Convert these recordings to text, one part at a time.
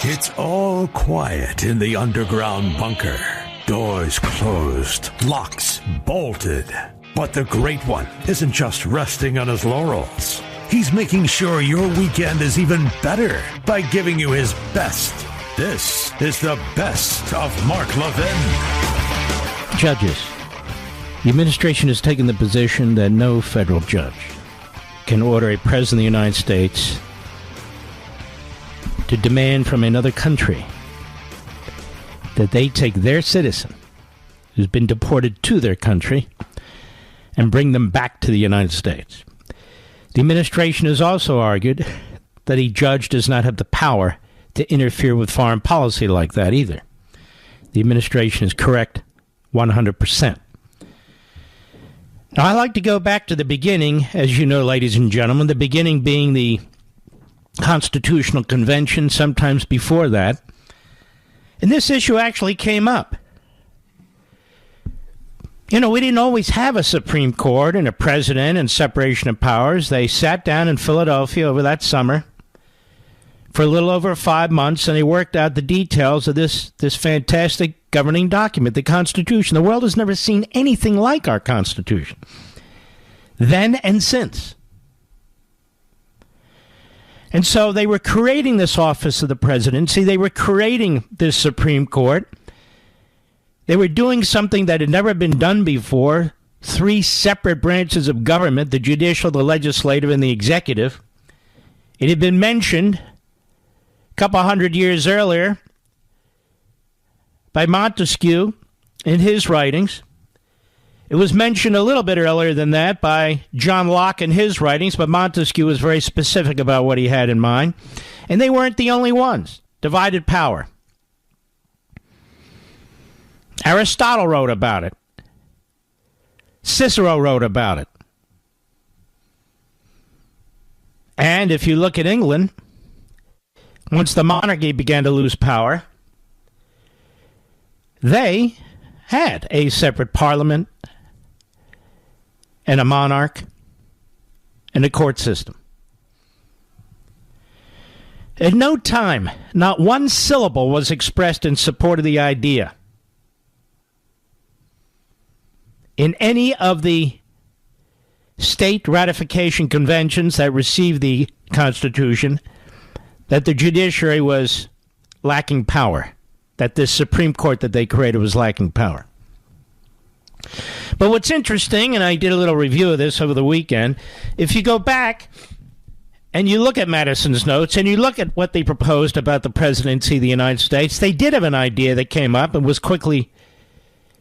It's all quiet in the underground bunker. Doors closed, locks bolted. But the Great One isn't just resting on his laurels. He's making sure your weekend is even better by giving you his best. This is the best of Mark Levin. Judges. The administration has taken the position that no federal judge can order a president of the United States to demand from another country that they take their citizen who's been deported to their country and bring them back to the United States. The administration has also argued that a judge does not have the power to interfere with foreign policy like that either. The administration is correct 100%. Now, I like to go back to the beginning, as you know, ladies and gentlemen, the beginning being the Constitutional Convention, sometimes before that. And this issue actually came up. You know, we didn't always have a Supreme Court and a president and separation of powers. They sat down in Philadelphia over that summer for a little over 5 months, and they worked out the details of this fantastic governing document, the Constitution. The world has never seen anything like our Constitution, then and since. And so they were creating this office of the presidency. They were creating this Supreme Court. They were doing something that had never been done before. 3 separate branches of government, the judicial, the legislative, and the executive. It had been mentioned a couple hundred years earlier by Montesquieu in his writings. It was mentioned a little bit earlier than that by John Locke in his writings, but Montesquieu was very specific about what he had in mind. And they weren't the only ones. Divided power. Aristotle wrote about it. Cicero wrote about it. And if you look at England, once the monarchy began to lose power, they had a separate parliament and a monarch and a court system. At no time, not one syllable was expressed in support of the idea in any of the state ratification conventions that received the Constitution that the judiciary was lacking power, that this Supreme Court that they created was lacking power. But what's interesting, and I did a little review of this over the weekend, if you go back and you look at Madison's notes and you look at what they proposed about the presidency of the United States, they did have an idea that came up and was quickly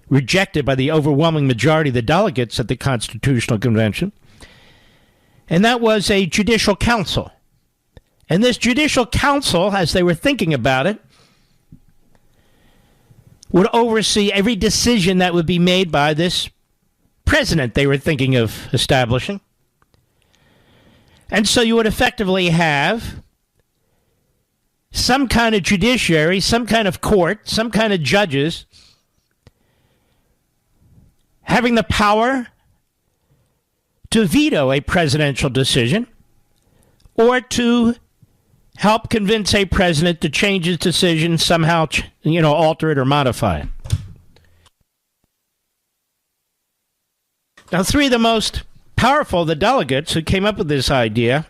rejected by the overwhelming majority of the delegates at the Constitutional Convention. And that was a judicial council. And this judicial council, as they were thinking about it, would oversee every decision that would be made by this president they were thinking of establishing. And so you would effectively have some kind of judiciary, some kind of court, some kind of judges having the power to veto a presidential decision or to help convince a president to change his decision, somehow, alter it or modify it. Now, 3 of the most powerful of the delegates who came up with this idea,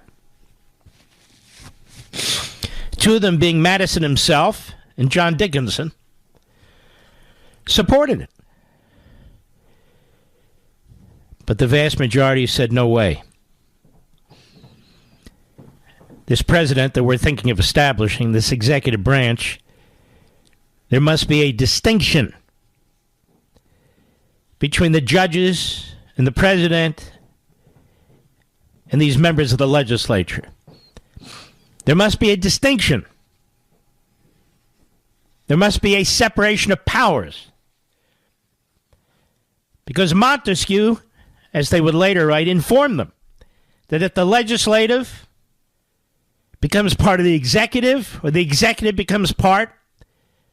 2 of them being Madison himself and John Dickinson, supported it. But the vast majority said no way. This president that we're thinking of establishing, this executive branch, there must be a distinction between the judges and the president and these members of the legislature. There must be a distinction. There must be a separation of powers. Because Montesquieu, as they would later write, informed them that if the legislative becomes part of the executive, or the executive becomes part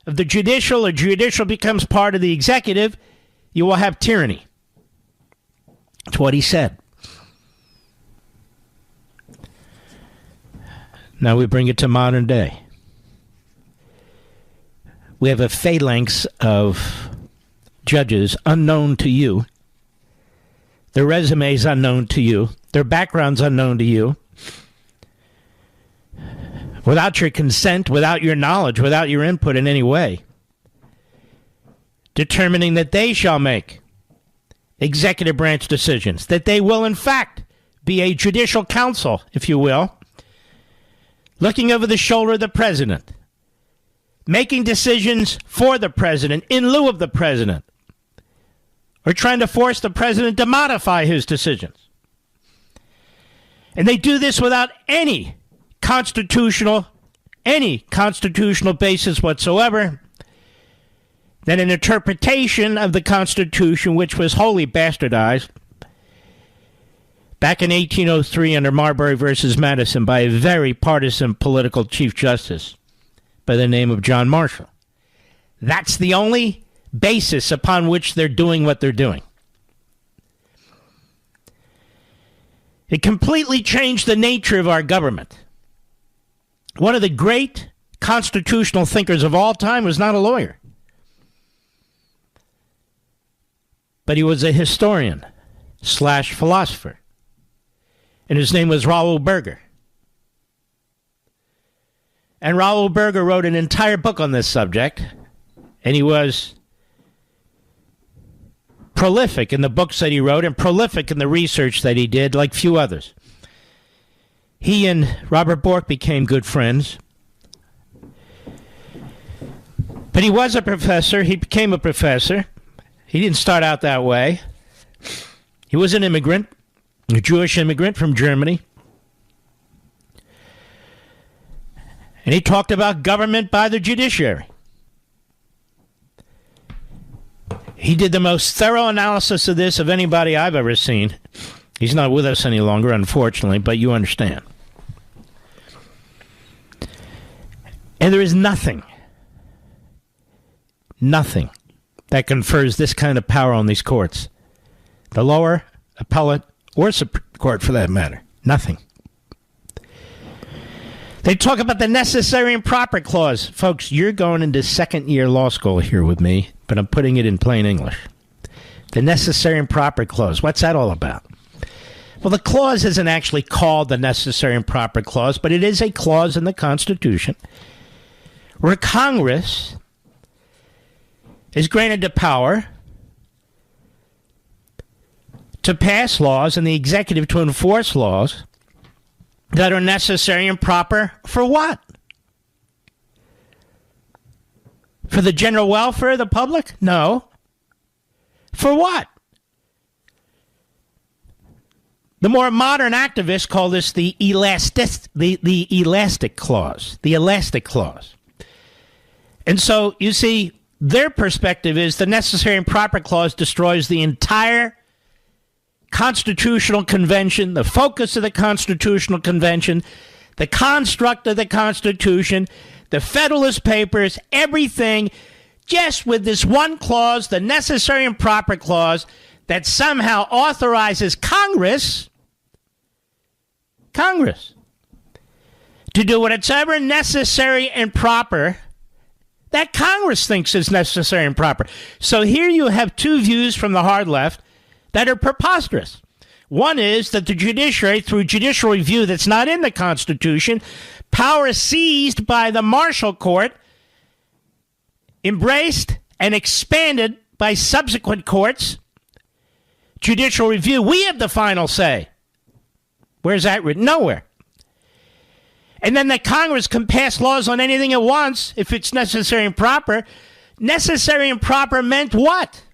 of the judicial, or judicial becomes part of the executive, you will have tyranny. That's what he said. Now we bring it to modern day. we have a phalanx of judges unknown to you, their resumes unknown to you, their backgrounds unknown to you, without your consent, without your knowledge, without your input in any way, determining that they shall make executive branch decisions, that they will, in fact, be a judicial council, if you will, looking over the shoulder of the president, making decisions for the president in lieu of the president, or trying to force the president to modify his decisions. And they do this without any constitutional basis whatsoever, than an interpretation of the Constitution which was wholly bastardized back in 1803 under Marbury versus Madison by a very partisan political chief justice by the name of John Marshall. That's the only basis upon which they're doing what they're doing. It completely changed the nature of our government. One of the great constitutional thinkers of all time was not a lawyer, but he was a historian / philosopher, and his name was Raoul Berger. And Raoul Berger wrote an entire book on this subject, and he was prolific in the books that he wrote and prolific in the research that he did, like few others. He and Robert Bork became good friends. But he was a professor. He became a professor. He didn't start out that way. He was an immigrant, a Jewish immigrant from Germany. And he talked about government by the judiciary. He did the most thorough analysis of this of anybody I've ever seen. He's not with us any longer, unfortunately, but you understand. And there is nothing that confers this kind of power on these courts. The lower, appellate, or Supreme Court for that matter. Nothing. They talk about the necessary and proper clause. Folks, you're going into second-year law school here with me, but I'm putting it in plain English. The necessary and proper clause. What's that all about? Well, the clause isn't actually called the necessary and proper clause, but it is a clause in the Constitution where Congress is granted the power to pass laws and the executive to enforce laws that are necessary and proper for what? For the general welfare of the public? No. For what? The more modern activists call this the elastic clause. The elastic clause. And so, you see, their perspective is the necessary and proper clause destroys the entire Constitutional Convention, the focus of the Constitutional Convention, the construct of the Constitution, the Federalist Papers, everything, just with this one clause, the necessary and proper clause, that somehow authorizes Congress to do whatever necessary and proper that Congress thinks is necessary and proper. So here you have two views from the hard left that are preposterous. One is that the judiciary, through judicial review that's not in the Constitution, power seized by the Marshall Court, embraced and expanded by subsequent courts, judicial review, we have the final say. Where's that written? Nowhere. And then that Congress can pass laws on anything it wants if it's necessary and proper. Necessary and proper meant what?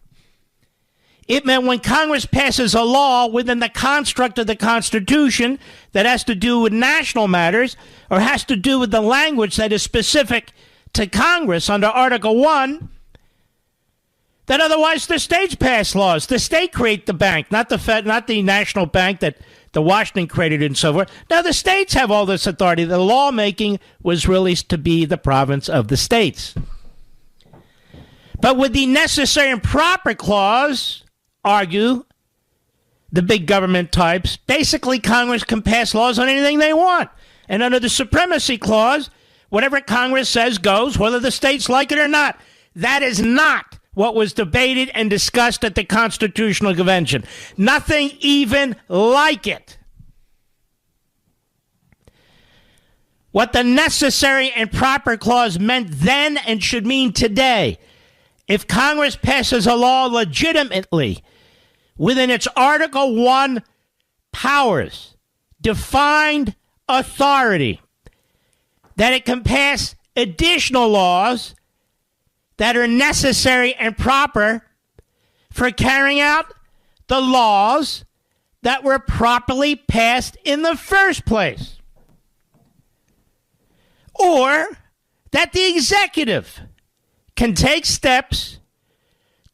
It meant when Congress passes a law within the construct of the Constitution that has to do with national matters or has to do with the language that is specific to Congress under Article 1, that otherwise the states pass laws. The state create the bank, not the Fed, not the national bank that the Washington created and so forth. Now the states have all this authority. The lawmaking was really to be the province of the states. But with the necessary and proper clause, argue the big government types, basically Congress can pass laws on anything they want. And under the supremacy clause, Whatever Congress says goes, whether the states like it or not. That is not what was debated and discussed at the Constitutional Convention. Nothing even like it. What the necessary and proper clause meant then and should mean today. If Congress passes a law legitimately within its Article 1 powers, defined authority, that it can pass additional laws that are necessary and proper for carrying out the laws that were properly passed in the first place. Or that the executive can take steps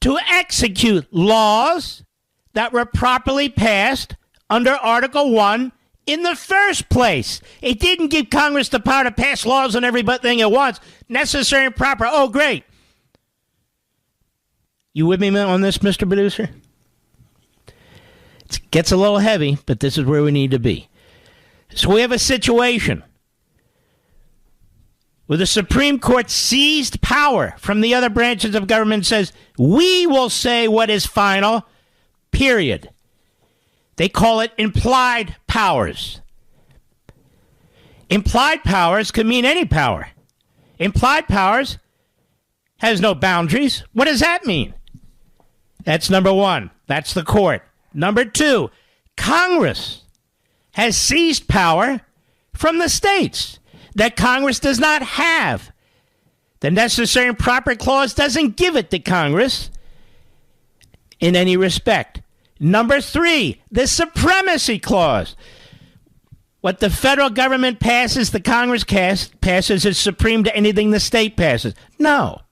to execute laws that were properly passed under Article 1 in the first place. It didn't give Congress the power to pass laws on everything it wants. Necessary and proper. Oh, great. You with me on this, Mr. Producer? It gets a little heavy, but this is where we need to be. So we have a situation where the Supreme Court seized power from the other branches of government and says, we will say what is final, period. They call it implied powers. Implied powers could mean any power. Implied powers has no boundaries. What does that mean? That's number one. That's the court. Number two, Congress has seized power from the states that Congress does not have. The necessary and proper clause doesn't give it to Congress in any respect. Number three, the supremacy clause. What the federal government passes, the Congress passes is supreme to anything the state passes. No.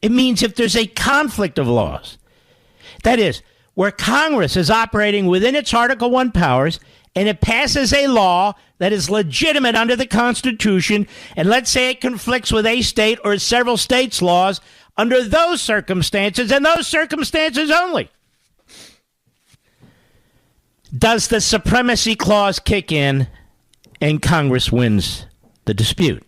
It means if there's a conflict of laws, that is, where Congress is operating within its Article 1 powers and it passes a law that is legitimate under the Constitution, and let's say it conflicts with a state or several states' laws, under those circumstances, and those circumstances only, does the supremacy clause kick in and Congress wins the dispute.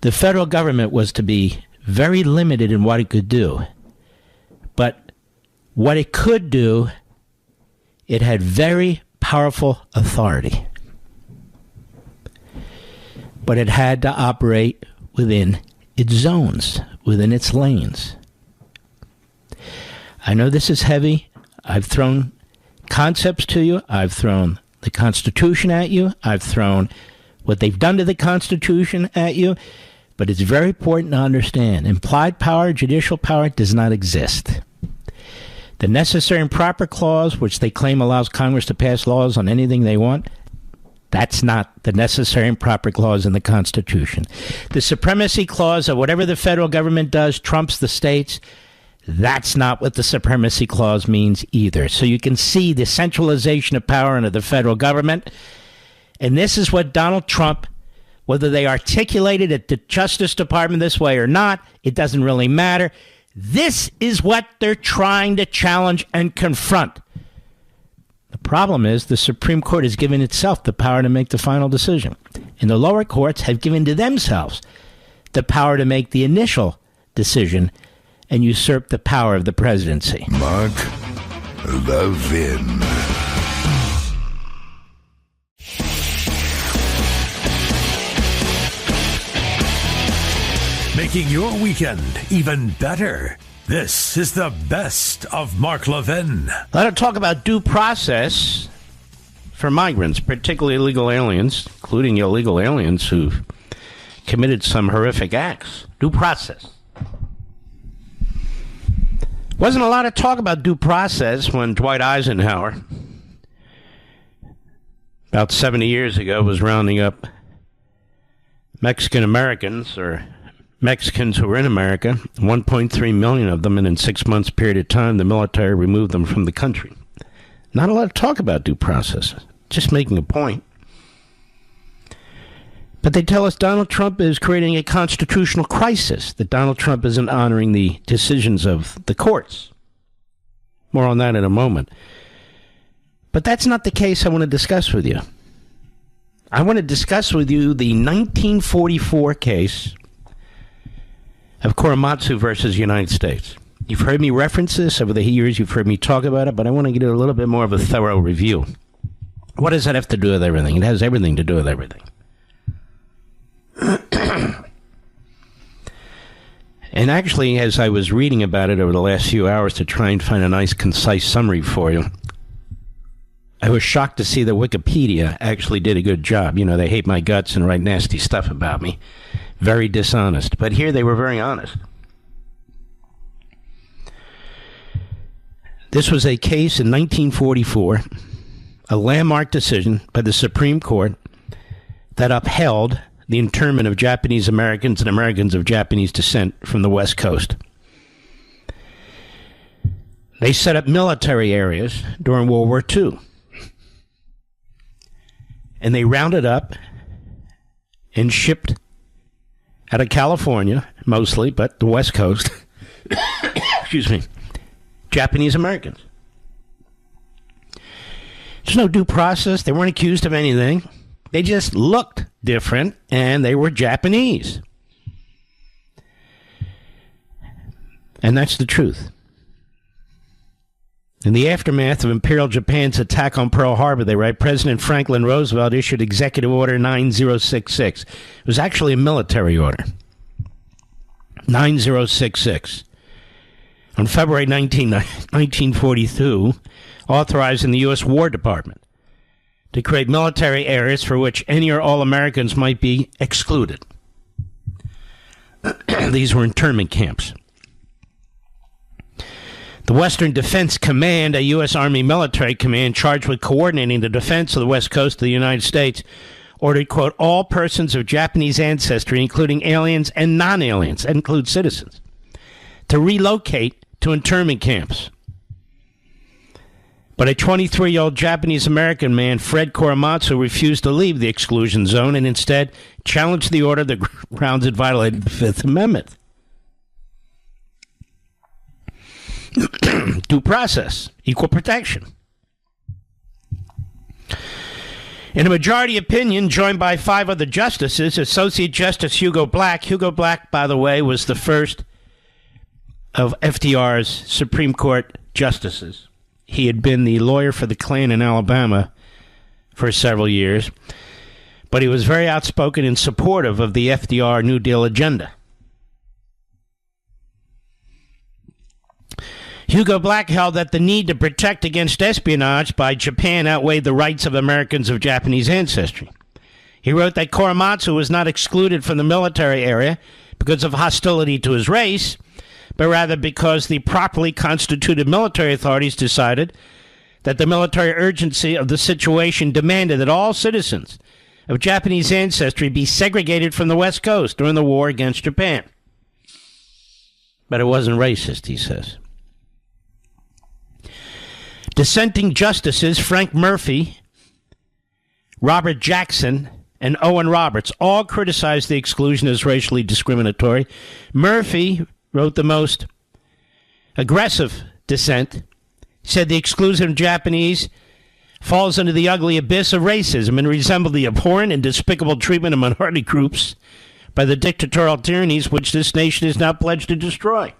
The federal government was to be very limited in what it could do. But what it could do, it had very powerful authority. But it had to operate within its zones, within its lanes. I know this is heavy. I've thrown concepts to you. I've thrown the Constitution at you. I've thrown what they've done to the Constitution at you. But it's very important to understand, implied power, judicial power, does not exist. The necessary and proper clause, which they claim allows Congress to pass laws on anything they want, that's not the necessary and proper clause in the Constitution. The supremacy clause of whatever the federal government does trumps the states. That's not what the supremacy clause means either. So you can see the centralization of power under the federal government. And this is what Donald Trump, whether they articulated at the Justice Department this way or not, it doesn't really matter. This is what they're trying to challenge and confront. The problem is the Supreme Court has given itself the power to make the final decision. And the lower courts have given to themselves the power to make the initial decision and usurp the power of the presidency. Mark Levin. Making your weekend even better. This is the best of Mark Levin. Let's talk about due process for migrants, particularly illegal aliens, including illegal aliens who've committed some horrific acts. Due process. Wasn't a lot of talk about due process when Dwight Eisenhower, about 70 years ago, was rounding up Mexican Americans, or Mexicans who were in America, 1.3 million of them, and in 6 months period of time, the military removed them from the country. Not a lot of talk about due process, just making a point. But they tell us Donald Trump is creating a constitutional crisis, that Donald Trump isn't honoring the decisions of the courts. More on that in a moment. But that's not the case I want to discuss with you. I want to discuss with you the 1944 case of Korematsu versus United States. You've heard me reference this over the years. You've heard me talk about it, but I want to get a little bit more of a thorough review. What does that have to do with everything? It has everything to do with everything. And actually, as I was reading about it over the last few hours to try and find a nice, concise summary for you, I was shocked to see that Wikipedia actually did a good job. You know, they hate my guts and write nasty stuff about me. Very dishonest. But here they were very honest. This was a case in 1944, a landmark decision by the Supreme Court that upheld the internment of Japanese Americans and Americans of Japanese descent from the West Coast. They set up military areas during World War II. And they rounded up and shipped out of California, mostly, but the West Coast, excuse me, Japanese Americans. There's no due process. They weren't accused of anything. They just looked different, and they were Japanese. And that's the truth. In the aftermath of Imperial Japan's attack on Pearl Harbor, they write, President Franklin Roosevelt issued Executive Order 9066. It was actually a military order. 9066. On February 19, 1942, authorizing the U.S. War Department to create military areas for which any or all Americans might be excluded. These were internment camps. The Western Defense Command, a U.S. Army military command charged with coordinating the defense of the West Coast of the United States, ordered, quote, all persons of Japanese ancestry, including aliens and non-aliens, that includes citizens, to relocate to internment camps. But a 23-year-old Japanese-American man, Fred Korematsu, refused to leave the exclusion zone and instead challenged the order that grounds it violated the Fifth Amendment. Due process, equal protection. In a majority opinion, joined by 5 other justices, Associate Justice Hugo Black, by the way, was the first of FDR's Supreme Court justices. He had been the lawyer for the Klan in Alabama for several years, but he was very outspoken and supportive of the FDR New Deal agenda. Hugo Black held that the need to protect against espionage by Japan outweighed the rights of Americans of Japanese ancestry. He wrote that Korematsu was not excluded from the military area because of hostility to his race, but rather because the properly constituted military authorities decided that the military urgency of the situation demanded that all citizens of Japanese ancestry be segregated from the West Coast during the war against Japan. But it wasn't racist, he says. Dissenting justices Frank Murphy, Robert Jackson, and Owen Roberts all criticized the exclusion as racially discriminatory. Murphy wrote the most aggressive dissent, said the exclusion of Japanese falls into the ugly abyss of racism and resembled the abhorrent and despicable treatment of minority groups by the dictatorial tyrannies which this nation is now pledged to destroy.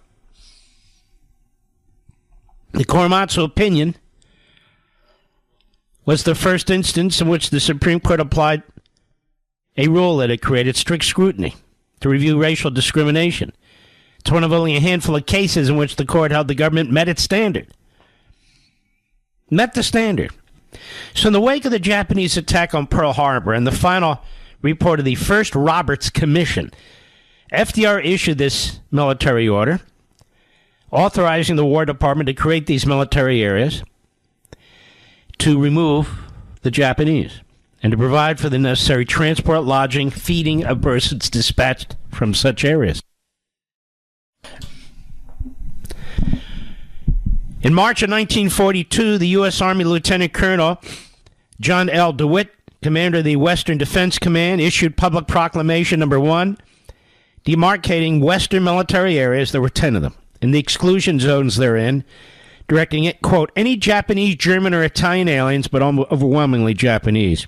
The Korematsu opinion was the first instance in which the Supreme Court applied a rule that it created strict scrutiny to review racial discrimination. It's one of only a handful of cases in which the court held the government met its standard. Met the standard. So in the wake of the Japanese attack on Pearl Harbor and the final report of the first Roberts Commission, FDR issued this military order authorizing the War Department to create these military areas to remove the Japanese and to provide for the necessary transport, lodging, feeding of persons dispatched from such areas. In March of 1942, the U.S. Army Lieutenant Colonel John L. DeWitt, commander of the Western Defense Command, issued Public Proclamation No. 1, demarcating Western military areas, there were 10 of them, in the exclusion zones therein, directing it, quote, any Japanese, German, or Italian aliens, but overwhelmingly Japanese,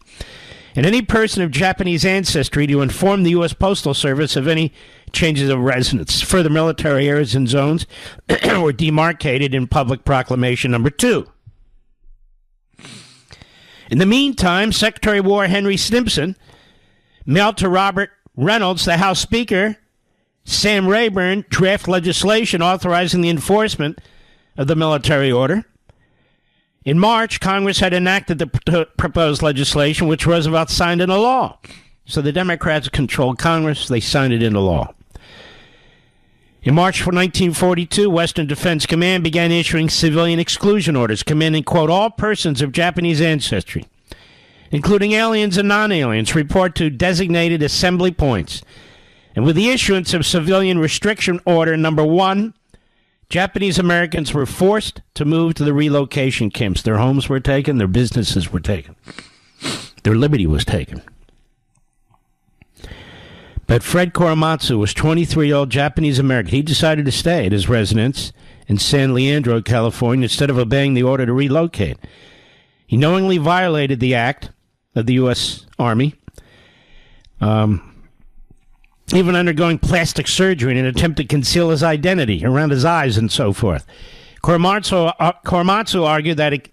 and any person of Japanese ancestry to inform the U.S. Postal Service of any changes of residence. Further, military areas and zones were demarcated in Public Proclamation Number 2. In the meantime, Secretary of War Henry Stimson mailed to Robert Reynolds, the House Speaker, Sam Rayburn, draft legislation authorizing the enforcement of the military order. In March, Congress had enacted the proposed legislation, which Roosevelt signed into law. So the Democrats controlled Congress. They signed it into law. In March 1942, Western Defense Command began issuing civilian exclusion orders, commanding, quote, all persons of Japanese ancestry, including aliens and non-aliens, report to designated assembly points. And with the issuance of Civilian Restriction Order Number 1, Japanese Americans were forced to move to the relocation camps. Their homes were taken, their businesses were taken, their liberty was taken. But Fred Korematsu was 23-year-old Japanese American. He decided to stay at his residence in San Leandro, California, instead of obeying the order to relocate. He knowingly violated the act of the U.S. Army, even undergoing plastic surgery in an attempt to conceal his identity around his eyes and so forth. Korematsu argued that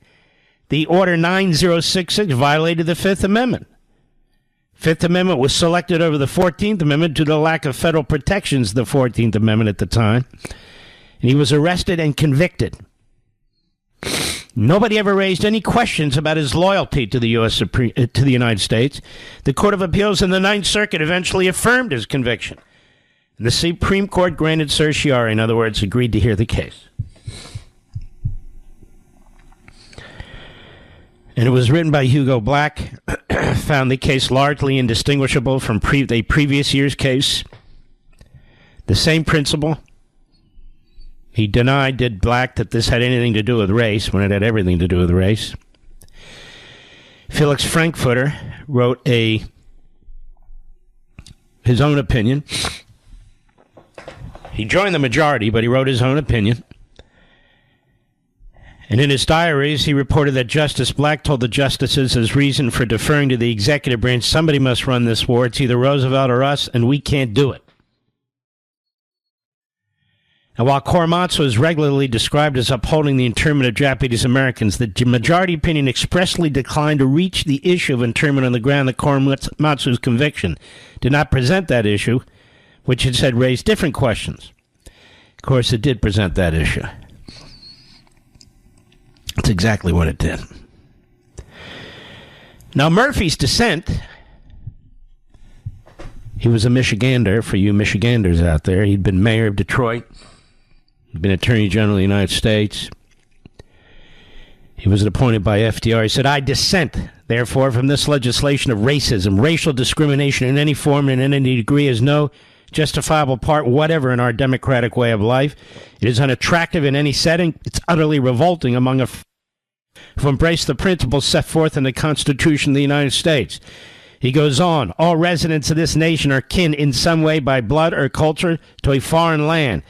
the Order 9066 violated the Fifth Amendment. Fifth Amendment was selected over the 14th Amendment due to the lack of federal protections of the 14th Amendment at the time. And he was arrested and convicted. Nobody ever raised any questions about his loyalty to the to the United States. The Court of Appeals in the Ninth Circuit eventually affirmed his conviction. And the Supreme Court granted certiorari, in other words, agreed to hear the case. And it was written by Hugo Black, found the case largely indistinguishable from the previous year's case. The same principle. He denied, did Black, that this had anything to do with race, when it had everything to do with race. Felix Frankfurter wrote his own opinion. He joined the majority, but he wrote his own opinion. And in his diaries, he reported that Justice Black told the justices as reason for deferring to the executive branch, somebody must run this war. It's either Roosevelt or us, and we can't do it. And while Korematsu is regularly described as upholding the internment of Japanese Americans, the majority opinion expressly declined to reach the issue of internment on the ground that Korematsu's conviction did not present that issue, which it said raised different questions. Of course, it did present that issue. That's exactly what it did. Now, Murphy's descent, he was a Michigander, for you Michiganders out there. He'd been mayor of Detroit. He'd been Attorney General of the United States. He was appointed by FDR. He said, I dissent, therefore, from this legislation of racism. Racial discrimination in any form and in any degree is no justifiable part whatever in our democratic way of life. It is unattractive in any setting. It's utterly revolting among who embrace the principles set forth in the Constitution of the United States. He goes on, all residents of this nation are kin in some way by blood or culture to a foreign land,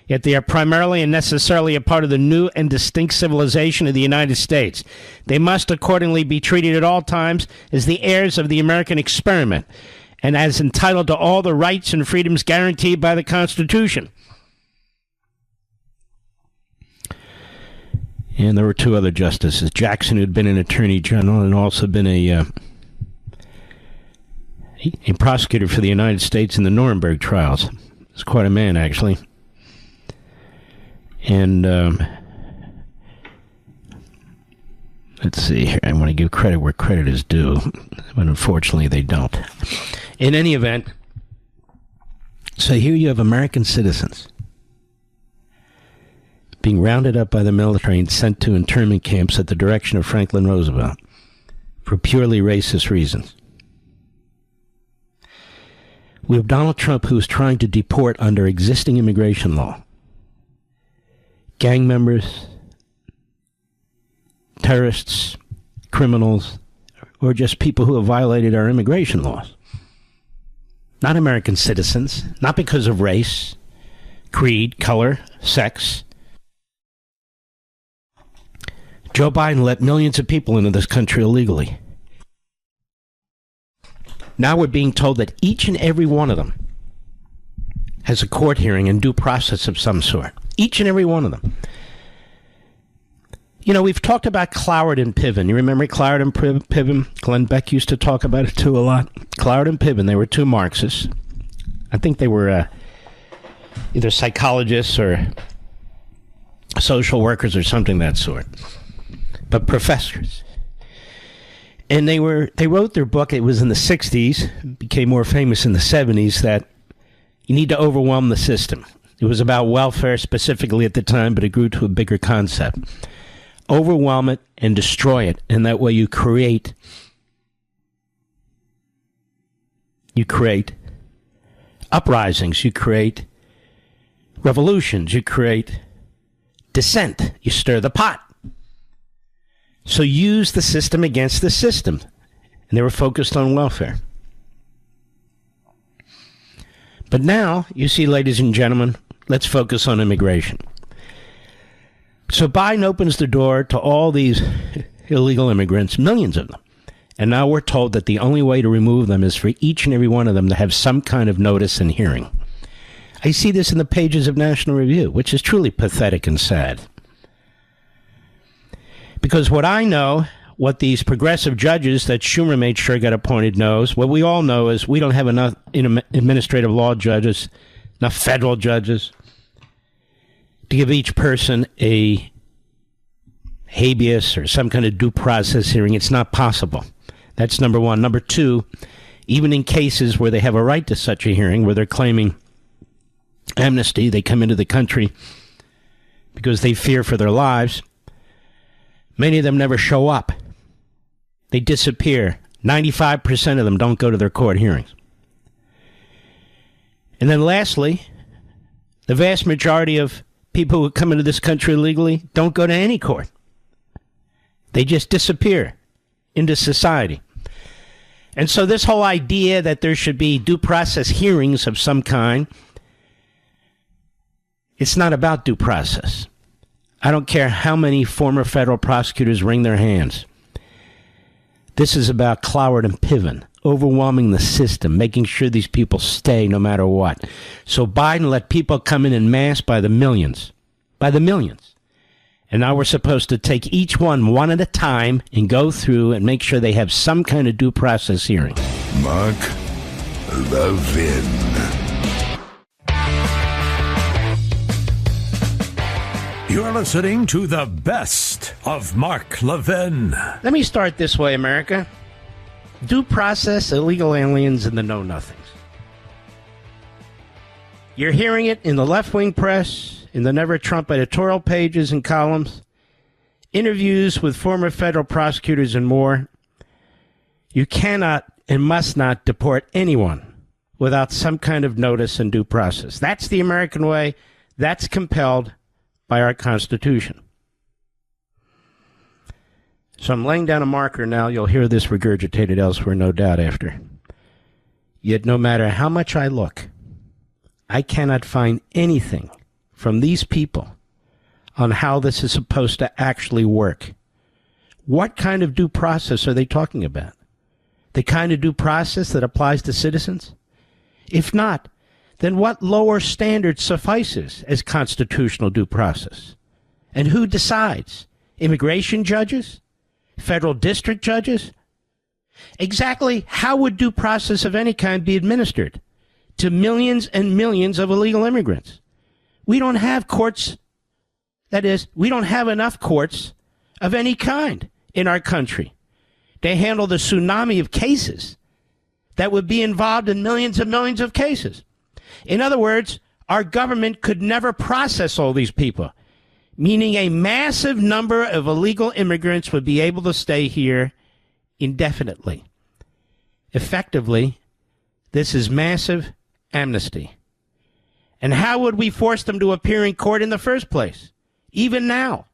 yet they are primarily and necessarily a part of the new and distinct civilization of the United States. They must accordingly be treated at all times as the heirs of the American experiment, and as entitled to all the rights and freedoms guaranteed by the Constitution. And there were two other justices, Jackson, who'd been an attorney general and also been a prosecutor for the United States in the Nuremberg trials. He's quite a man, actually. And let's see here. I want to give credit where credit is due, but unfortunately they don't. In any event, so here you have American citizens being rounded up by the military and sent to internment camps at the direction of Franklin Roosevelt for purely racist reasons. We have Donald Trump, who is trying to deport under existing immigration law gang members, terrorists, criminals, or just people who have violated our immigration laws. Not American citizens, not because of race, creed, color, sex. Joe Biden let millions of people into this country illegally. Now we're being told that each and every one of them has a court hearing and due process of some sort. Each and every one of them. You know, we've talked about Cloward and Piven. You remember Cloward and Piven? Glenn Beck used to talk about it too a lot. Cloward and Piven, they were two Marxists. I think they were either psychologists or social workers or something of that sort. But professors. And they wrote their book, it was in the 60s, became more famous in the 70s, that you need to overwhelm the system. It was about welfare specifically at the time, but it grew to a bigger concept. Overwhelm it and destroy it, and that way you create uprisings, you create revolutions, you create dissent, you stir the pot. So use the system against the system. And they were focused on welfare. But now, you see, ladies and gentlemen, let's focus on immigration. So Biden opens the door to all these illegal immigrants, millions of them. And now we're told that the only way to remove them is for each and every one of them to have some kind of notice and hearing. I see this in the pages of National Review, which is truly pathetic and sad. Because what I know, what these progressive judges that Schumer made sure got appointed knows, what we all know is we don't have enough administrative law judges, enough federal judges, to give each person a habeas or some kind of due process hearing. It's not possible. That's number one. Number two, even in cases where they have a right to such a hearing, where they're claiming amnesty, they come into the country because they fear for their lives, many of them never show up. They disappear. 95% of them don't go to their court hearings. And then lastly, the vast majority of people who come into this country illegally don't go to any court. They just disappear into society. And so this whole idea that there should be due process hearings of some kind, it's not about due process. I don't care how many former federal prosecutors wring their hands. This is about Cloward and Piven, overwhelming the system, making sure these people stay no matter what. So Biden let people come in mass by the millions. By the millions. And now we're supposed to take each one at a time and go through and make sure they have some kind of due process hearing. Mark Levin. You're listening to the best of Mark Levin. Let me start this way, America. Due process, illegal aliens, and the know-nothings. You're hearing it in the left-wing press, in the Never Trump editorial pages and columns, interviews with former federal prosecutors and more. You cannot and must not deport anyone without some kind of notice and due process. That's the American way. That's compelled by our Constitution. So I'm laying down a marker now. You'll hear this regurgitated elsewhere, no doubt, after. Yet no matter how much I look, I cannot find anything from these people on how this is supposed to actually work. What kind of due process are they talking about? The kind of due process that applies to citizens? If not, then what lower standard suffices as constitutional due process? And who decides? Immigration judges? Federal district judges? Exactly how would due process of any kind be administered to millions and millions of illegal immigrants? We don't have courts, that is, we don't have enough courts of any kind in our country to handle the tsunami of cases that would be involved in millions and millions of cases. In other words, our government could never process all these people, meaning a massive number of illegal immigrants would be able to stay here indefinitely. Effectively, this is massive amnesty. And how would we force them to appear in court in the first place? Even now,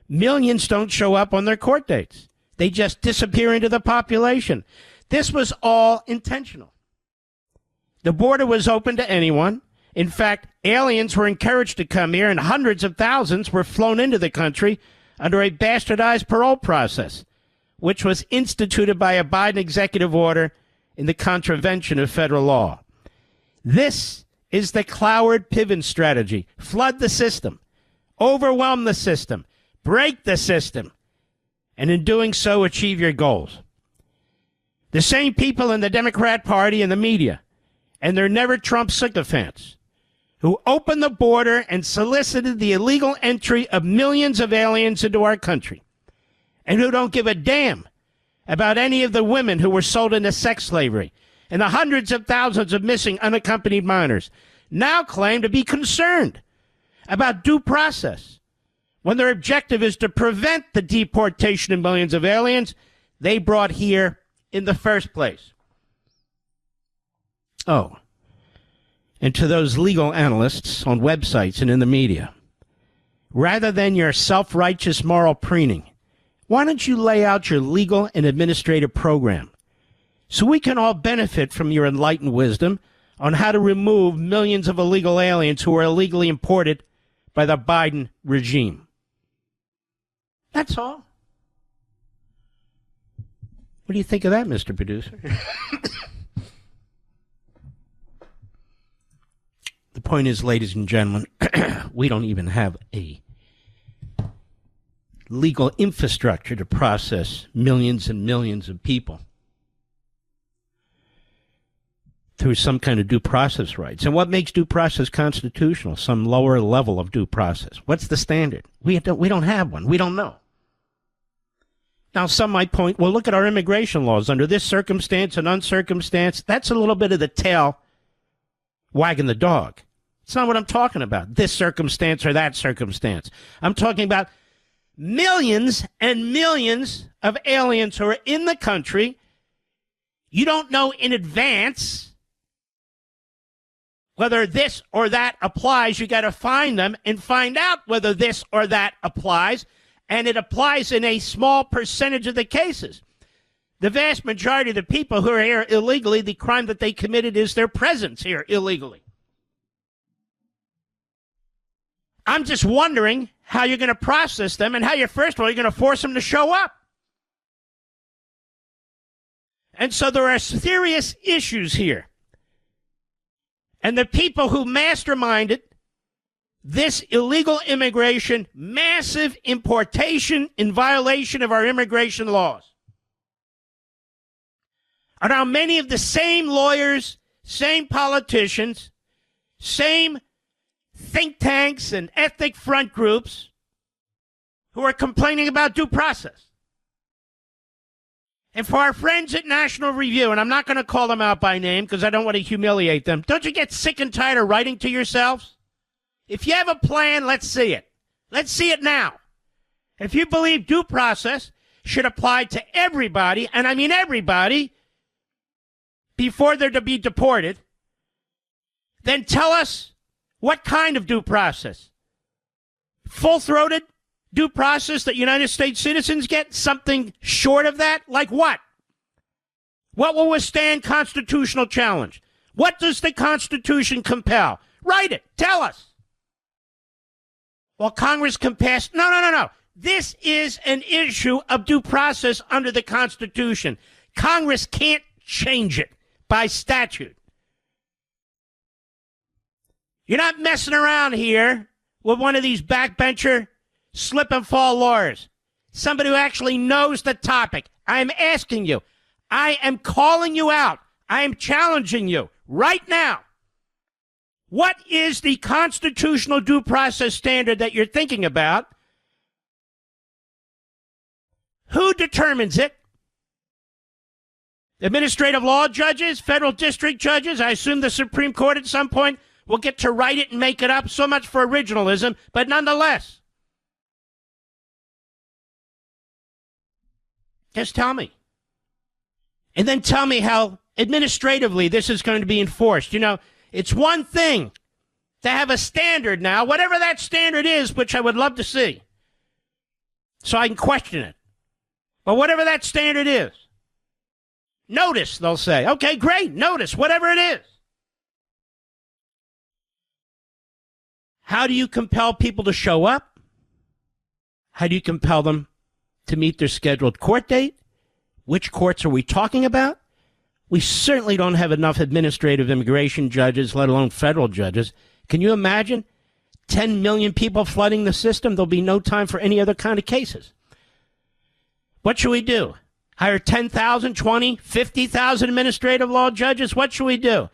millions don't show up on their court dates. They just disappear into the population. This was all intentional. The border was open to anyone. In fact, aliens were encouraged to come here, and hundreds of thousands were flown into the country under a bastardized parole process, which was instituted by a Biden executive order in the contravention of federal law. This is the Cloward Piven strategy. Flood the system, overwhelm the system, break the system, and in doing so, achieve your goals. The same people in the Democrat Party and the media, and their never-Trump sycophants, who opened the border and solicited the illegal entry of millions of aliens into our country, and who don't give a damn about any of the women who were sold into sex slavery and the hundreds of thousands of missing unaccompanied minors, now claim to be concerned about due process when their objective is to prevent the deportation of millions of aliens they brought here in the first place. Oh, and to those legal analysts on websites and in the media, rather than your self-righteous moral preening, why don't you lay out your legal and administrative program so we can all benefit from your enlightened wisdom on how to remove millions of illegal aliens who are illegally imported by the Biden regime? That's all. What do you think of that, Mr. Producer? The point is, ladies and gentlemen, we don't even have a legal infrastructure to process millions and millions of people through some kind of due process rights. And what makes due process constitutional? Some lower level of due process. What's the standard? We don't have one. We don't know. Now, some might point, well, look at our immigration laws. Under this circumstance and uncircumstance, that's a little bit of the tail wagging the dog. It's not what I'm talking about, this circumstance or that circumstance. I'm talking about millions and millions of aliens who are in the country. You don't know in advance whether this or that applies. You got to find them and find out whether this or that applies. And it applies in a small percentage of the cases. The vast majority of the people who are here illegally, the crime that they committed is their presence here illegally. I'm just wondering how you're going to process them and how first of all, you're going to force them to show up. And so there are serious issues here. And the people who masterminded this illegal immigration, massive importation in violation of our immigration laws, are now many of the same lawyers, same politicians, same think tanks and ethnic front groups who are complaining about due process. And for our friends at National Review, and I'm not going to call them out by name because I don't want to humiliate them, don't you get sick and tired of writing to yourselves? If you have a plan, let's see it. Let's see it now. If you believe due process should apply to everybody, and I mean everybody, before they're to be deported, then tell us what kind of due process. Full-throated due process that United States citizens get? Something short of that? Like what? What will withstand constitutional challenge? What does the Constitution compel? Write it. Tell us. Well, Congress can pass. No. This is an issue of due process under the Constitution. Congress can't change it by statute. You're not messing around here with one of these backbencher slip and fall lawyers. Somebody who actually knows the topic. I am asking you. I am calling you out. I am challenging you right now. What is the constitutional due process standard that you're thinking about? Who determines it? Administrative law judges, federal district judges? I assume the Supreme Court at some point will get to write it and make it up. So much for originalism, but nonetheless. Just tell me. And then tell me how administratively this is going to be enforced. You know, it's one thing to have a standard now, whatever that standard is, which I would love to see, so I can question it. But whatever that standard is, notice, they'll say. Okay, great, notice, whatever it is. How do you compel people to show up? How do you compel them to meet their scheduled court date? Which courts are we talking about? We certainly don't have enough administrative immigration judges, let alone federal judges. Can you imagine 10 million people flooding the system? There'll be no time for any other kind of cases. What should we do? Hire 10,000, 20, 50,000 administrative law judges? What should we do?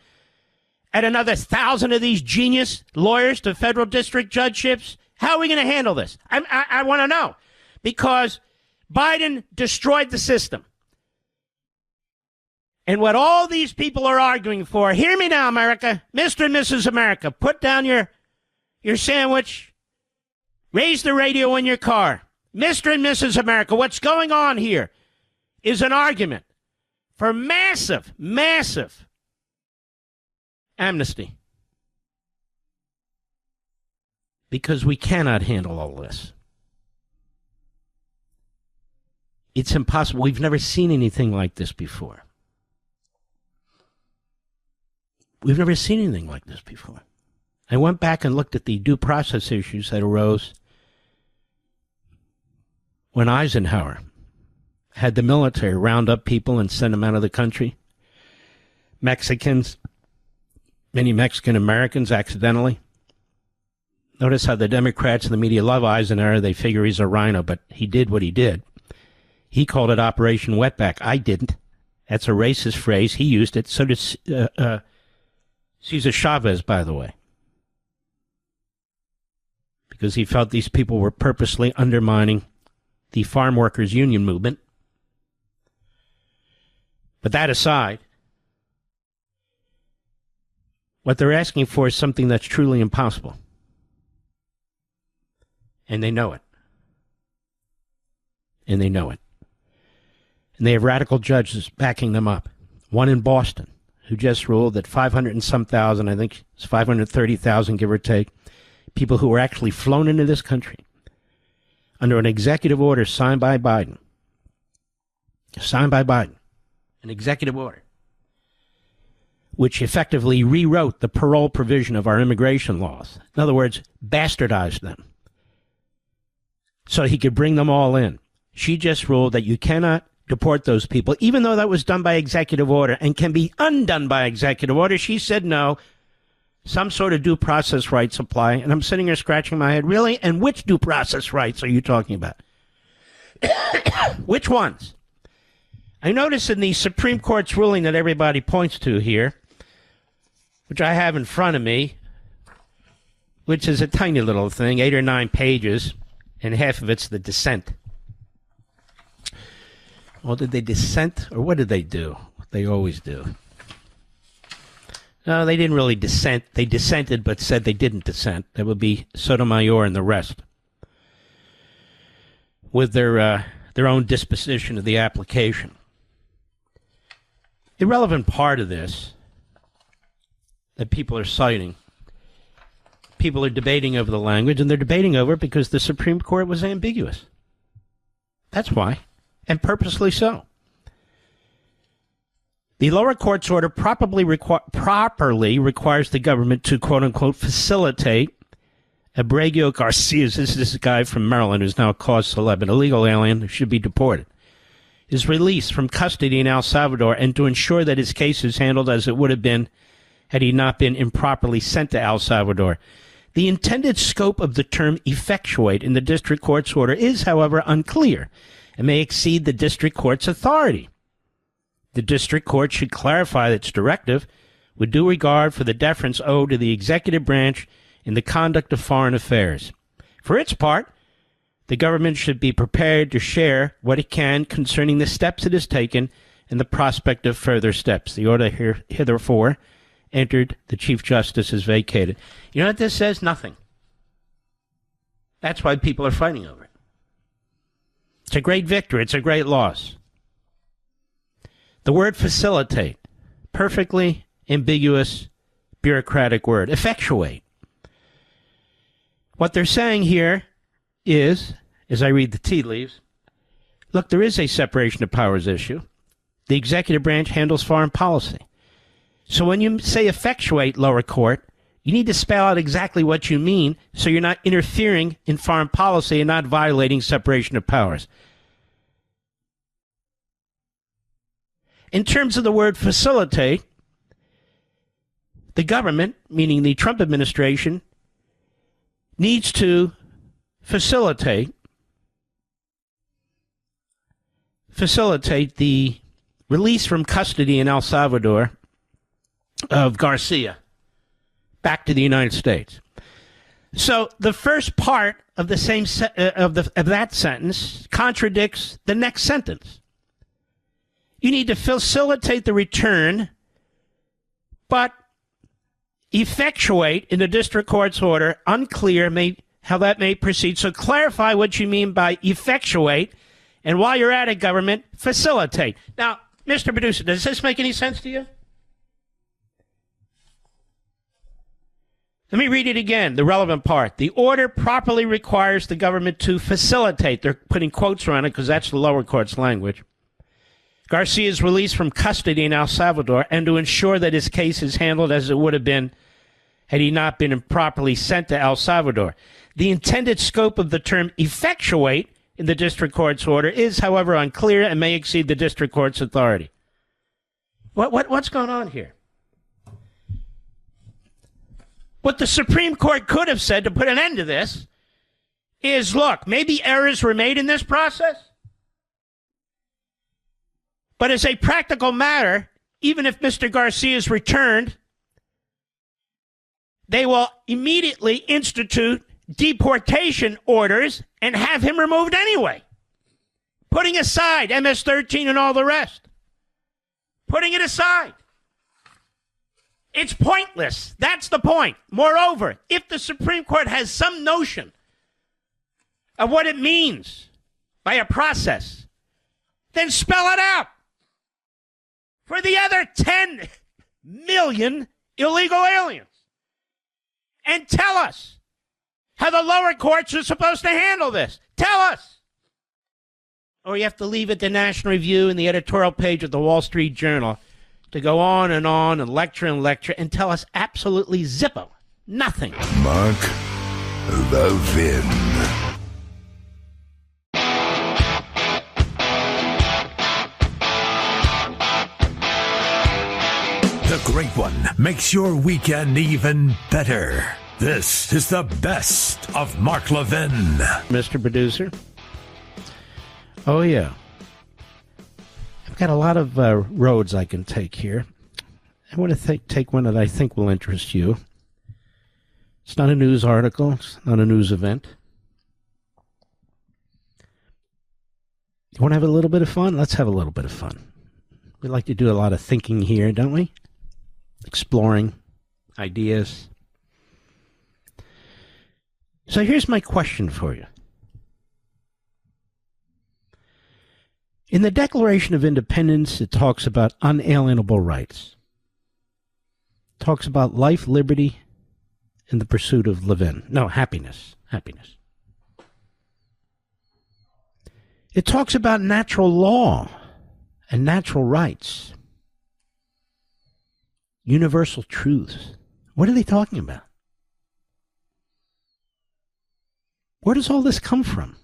Add another 1,000 of these genius lawyers to federal district judgeships? How are we going to handle this? I want to know. Because Biden destroyed the system. And what all these people are arguing for, hear me now, America, Mr. and Mrs. America, put down your sandwich, raise the radio in your car. Mr. and Mrs. America, what's going on here is an argument for massive, massive amnesty. Because we cannot handle all this. It's impossible. We've never seen anything like this before. We've never seen anything like this before. I went back and looked at the due process issues that arose when Eisenhower had the military round up people and send them out of the country. Mexicans, many Mexican Americans accidentally. Notice how the Democrats and the media love Eisenhower. They figure he's a rhino, but he did what he did. He called it Operation Wetback. I didn't. That's a racist phrase. He used it. So did Cesar Chavez, by the way. Because he felt these people were purposely undermining the farm workers' union movement. But that aside, what they're asking for is something that's truly impossible. And they know it. And they know it. And they have radical judges backing them up. One in Boston, who just ruled that 500 and some thousand, I think it's 530,000, give or take, people who were actually flown into this country under an executive order signed by Biden. Signed by Biden. An executive order which effectively rewrote the parole provision of our immigration laws. In other words, bastardized them so he could bring them all in. She just ruled that you cannot deport those people, even though that was done by executive order and can be undone by executive order. She said no. Some sort of due process rights apply. And I'm sitting here scratching my head. Really? And which due process rights are you talking about? Which ones? I notice in the Supreme Court's ruling that everybody points to here, which I have in front of me, which is a tiny little thing, 8 or 9 pages, and half of it's the dissent. Well, did they dissent, or what did they do? What they always do. No, they didn't really dissent. They dissented, but said they didn't dissent. That would be Sotomayor and the rest, with their own disposition of the application. The relevant part of this that people are citing, people are debating over the language, and they're debating over it because the Supreme Court was ambiguous. That's why, and purposely so. The lower court's order properly requires the government to, quote-unquote, facilitate Abrego Garcia's, this is a guy from Maryland who's now a cause celeb, an illegal alien who should be deported, his release from custody in El Salvador, and to ensure that his case is handled as it would have been had he not been improperly sent to El Salvador. The intended scope of the term effectuate in the district court's order is, however, unclear and may exceed the district court's authority. The district court should clarify its directive with due regard for the deference owed to the executive branch in the conduct of foreign affairs. For its part, the government should be prepared to share what it can concerning the steps it has taken and the prospect of further steps. The order hitherefore entered, the Chief Justice is vacated. You know what this says? Nothing. That's why people are fighting over it. It's a great victory. It's a great loss. The word facilitate, perfectly ambiguous, bureaucratic word. Effectuate. What they're saying here is, as I read the tea leaves, look, there is a separation of powers issue. The executive branch handles foreign policy. So when you say effectuate, lower court, you need to spell out exactly what you mean so you're not interfering in foreign policy and not violating separation of powers. in terms of the word facilitate, the government, meaning the Trump administration, needs to facilitate the release from custody in El Salvador of Garcia back to the United States. So the first part of the same of that sentence contradicts the next sentence. You need to facilitate the return, but effectuate in the district court's order. Unclear how that may proceed. So clarify what you mean by effectuate, and while you're at it, government, facilitate. Now, Mr. Producer, does this make any sense to you? Let me read it again, the relevant part. The order properly requires the government to facilitate. They're putting quotes around it because that's the lower court's language. Garcia's release from custody in El Salvador, and to ensure that his case is handled as it would have been had he not been improperly sent to El Salvador. The intended scope of the term effectuate in the district court's order is, however, unclear and may exceed the district court's authority. What's going on here? What the Supreme Court could have said to put an end to this is, look, maybe errors were made in this process, but as a practical matter, even if Mr. Garcia is returned, they will immediately institute deportation orders and have him removed anyway. Putting aside MS-13 and all the rest. Putting it aside. It's pointless. That's the point. Moreover, if the Supreme Court has some notion of what it means by a process, then spell it out for the other 10 million illegal aliens. And tell us how the lower courts are supposed to handle this. Tell us. Or you have to leave it to National Review and the editorial page of the Wall Street Journal to go on and lecture and tell us absolutely zippo. Nothing. Mark Levin. The Great One makes your weekend even better. This is the best of Mark Levin. Mr. Producer. Oh, yeah. I've got a lot of roads I can take here. I want to take one that I think will interest you. It's not a news article. It's not a news event. You want to have a little bit of fun? Let's have a little bit of fun. We like to do a lot of thinking here, don't we? Exploring ideas. So here's my question for you. In the Declaration of Independence, it talks about unalienable rights. It talks about life, liberty, and the pursuit of happiness. Happiness. It talks about natural law and natural rights. Universal truths. What are they talking about? Where does all this come from?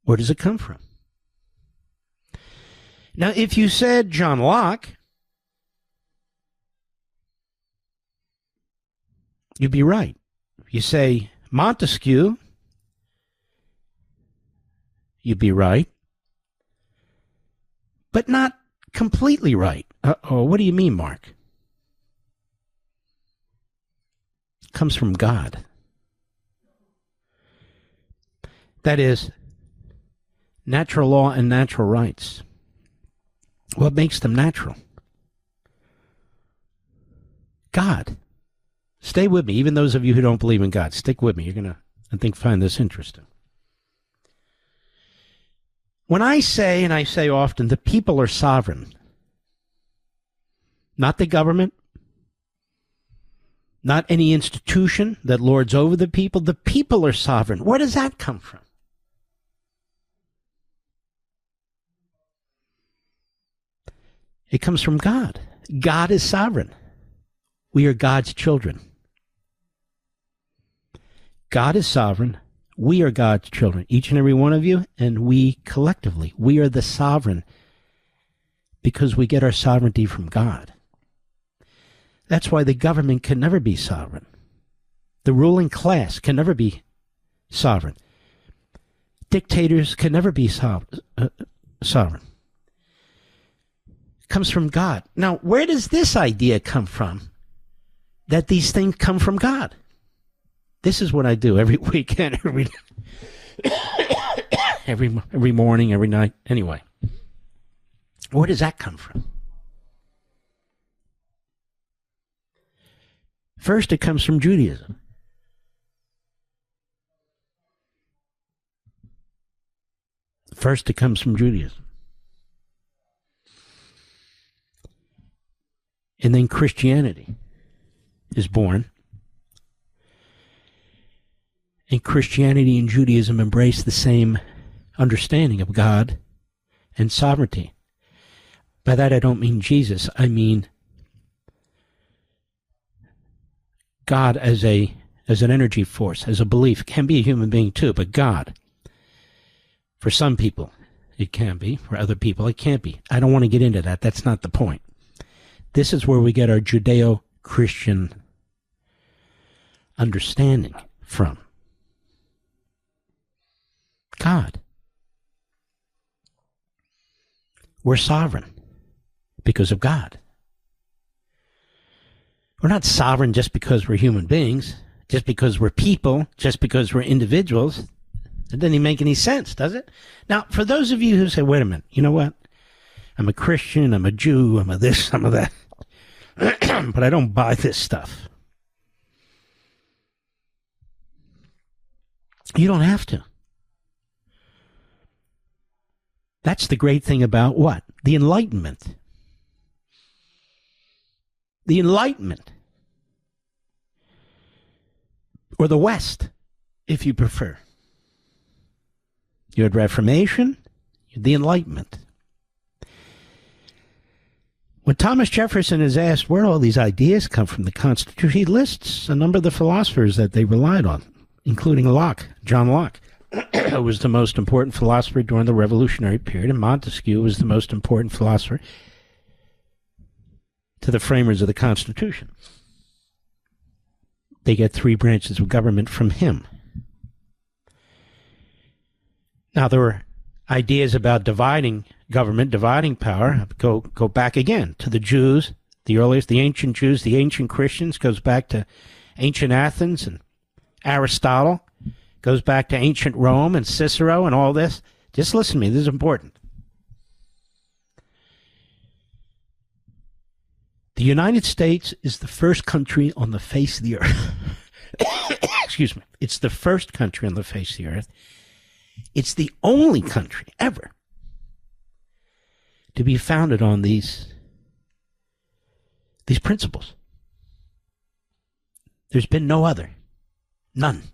Where does it come from? Now, if you said John Locke, you'd be right. If you say Montesquieu, you'd be right. But not completely right. What do you mean, Mark? It comes from God. That is, natural law and natural rights. What makes them natural? God. Stay with me. Even those of you who don't believe in God, stick with me. You're going to, I think, find this interesting. When I say, and I say often, the people are sovereign, not the government, not any institution that lords over the people are sovereign. Where does that come from? It comes from God. God is sovereign. We are God's children. God is sovereign. We are God's children, each and every one of you, and we collectively. We are the sovereign because we get our sovereignty from God. That's why the government can never be sovereign. The ruling class can never be sovereign. Dictators can never be sovereign. It comes from God. Now, where does this idea come from, that these things come from God? This is what I do every weekend, every morning, every night. Anyway, where does that come from? First, it comes from Judaism. First, it comes from Judaism. And then Christianity is born. And Christianity and Judaism embrace the same understanding of God and sovereignty. By that I don't mean Jesus. I mean God as an energy force, as a belief. Can be a human being too, but God. For some people, it can be. For other people, it can't be. I don't want to get into that. That's not the point. This is where we get our Judeo-Christian understanding from. God. We're sovereign because of God. We're not sovereign just because we're human beings, just because we're people, just because we're individuals. It doesn't even make any sense, does it? Now, for those of you who say, wait a minute, you know what? I'm a Christian, I'm a Jew, I'm a this, I'm a that. But I don't buy this stuff. You don't have to. That's the great thing about what? The Enlightenment. The Enlightenment. Or the West, if you prefer. You had Reformation, you had the Enlightenment. When Thomas Jefferson is asked where all these ideas come from, the Constitution, he lists a number of the philosophers that they relied on, including Locke, John Locke, who was the most important philosopher during the Revolutionary period, and Montesquieu was the most important philosopher to the framers of the Constitution. They get 3 branches of government from him. Now, there were ideas about dividing government, dividing power. Go back again to the Jews, the earliest, the ancient Jews, the ancient Christians, goes back to ancient Athens and Aristotle, goes back to ancient Rome and Cicero and all this. Just listen to me, this is important. The United States is the first country on the face of the earth. Excuse me. It's the first country on the face of the earth. It's the only country ever to be founded on these principles. There's been no other. None.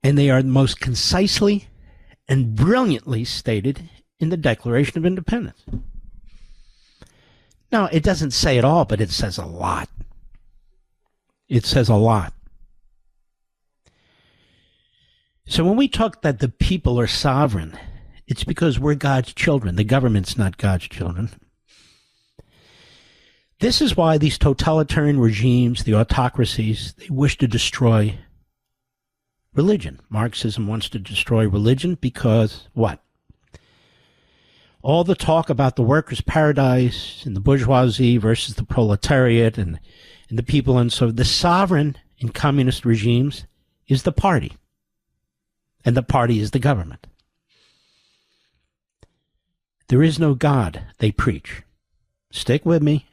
And they are most concisely and brilliantly stated in the Declaration of Independence. Now, it doesn't say it all, but it says a lot. It says a lot. So when we talk that the people are sovereign, it's because we're God's children. The government's not God's children. This is why these totalitarian regimes, the autocracies, they wish to destroy religion. Marxism wants to destroy religion because what? All the talk about the workers' paradise and the bourgeoisie versus the proletariat and the people, and so the sovereign in communist regimes is the party. And the party is the government. There is no God, they preach. Stick with me.